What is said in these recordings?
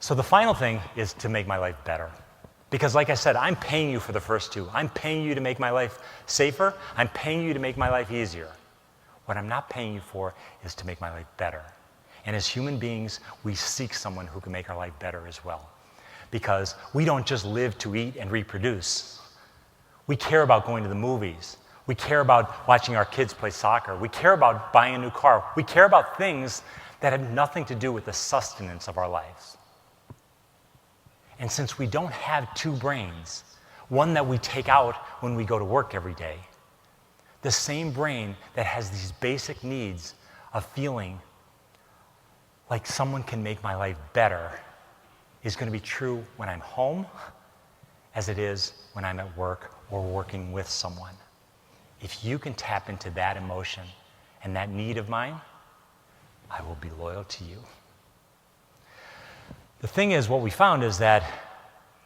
So the final thing is to make my life better. Because like I said, I'm paying you for the first two. I'm paying you to make my life safer. I'm paying you to make my life easier. What I'm not paying you for is to make my life better. And as human beings, we seek someone who can make our life better as well. Because we don't just live to eat and reproduce. We care about going to the movies. We care about watching our kids play soccer. We care about buying a new car. We care about things that have nothing to do with the sustenance of our lives. And since we don't have two brains, one that we take out when we go to work every day, the same brain that has these basic needs of feeling like someone can make my life better is going to be true when I'm home as it is when I'm at work or working with someone. If you can tap into that emotion and that need of mine, I will be loyal to you. The thing is, what we found is that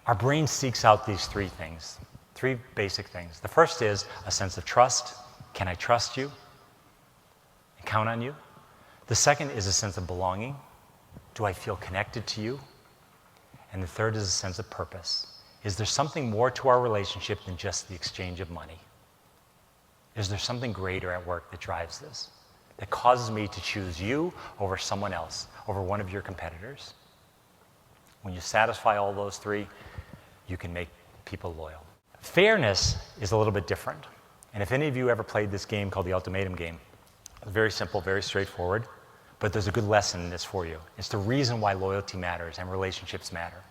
our brain seeks out these three things, three basic things. The first is a sense of trust. Can I trust you and count on you? The second is a sense of belonging. Do I feel connected to you? And the third is a sense of purpose. Is there something more to our relationship than just the exchange of money? Is there something greater at work that drives this, that causes me to choose you over someone else, over one of your competitors? When you satisfy all those three, you can make people loyal. Fairness is a little bit different. And if any of you ever played this game called the Ultimatum game, it's very simple, very straightforward, but there's a good lesson in this for you. It's the reason why loyalty matters and relationships matter.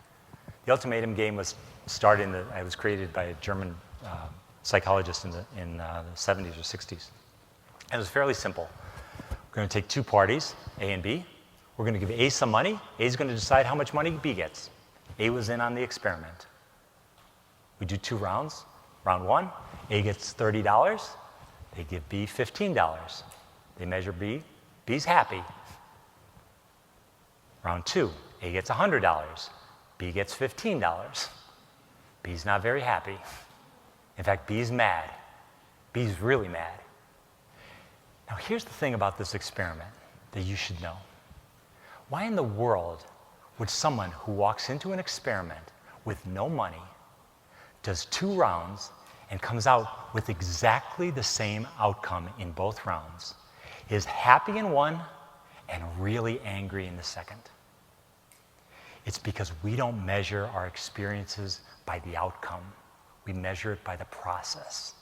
The Ultimatum game was created by a German psychologist in the 70s or 60s. And it was fairly simple. We're going to take two parties, A and B. We're going to give A some money. A is going to decide how much money B gets. A was in on the experiment. We do 2 rounds. Round 1, A gets $30. They give B $15. They measure B. B's happy. Round 2, A gets $100. B gets $15. B's not very happy. In fact, B's mad. B's really mad. Now, here's the thing about this experiment that you should know. Why in the world would someone who walks into an experiment with no money, does 2 rounds, and comes out with exactly the same outcome in both rounds, is happy in one and really angry in the second? It's because we don't measure our experiences by the outcome. We measure it by the process.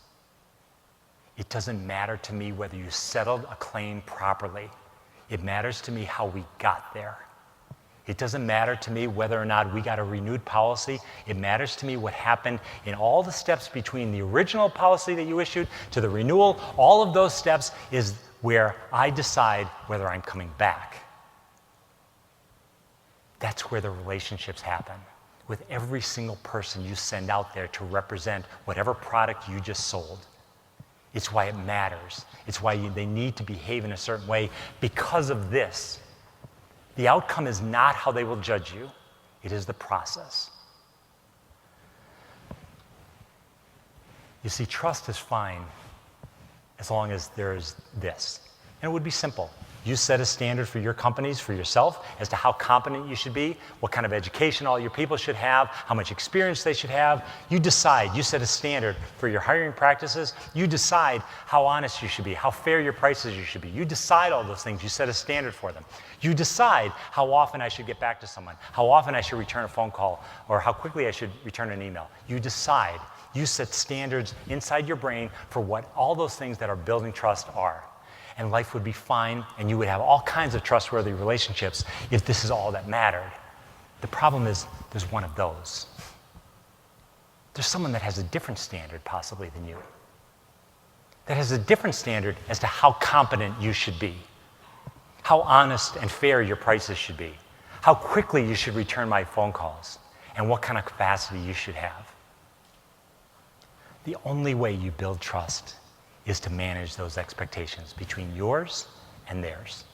It doesn't matter to me whether you settled a claim properly. It matters to me how we got there. It doesn't matter to me whether or not we got a renewed policy. It matters to me what happened in all the steps between the original policy that you issued to the renewal. All of those steps is where I decide whether I'm coming back. That's where the relationships happen, with every single person you send out there to represent whatever product you just sold. It's why it matters. It's why they need to behave in a certain way because of this. The outcome is not how they will judge you. It is the process. You see, trust is fine as long as there's this. And it would be simple. You set a standard for your companies, for yourself, as to how competent you should be, what kind of education all your people should have, how much experience they should have. You decide. You set a standard for your hiring practices. You decide how honest you should be, how fair your prices you should be. You decide all those things. You set a standard for them. You decide how often I should get back to someone, how often I should return a phone call, or how quickly I should return an email. You decide. You set standards inside your brain for what all those things that are building trust are. And life would be fine, and you would have all kinds of trustworthy relationships if this is all that mattered. The problem is there's one of those. There's someone that has a different standard possibly than you, that has a different standard as to how competent you should be, how honest and fair your prices should be, how quickly you should return my phone calls, and what kind of capacity you should have. The only way you build trust is to manage those expectations between yours and theirs.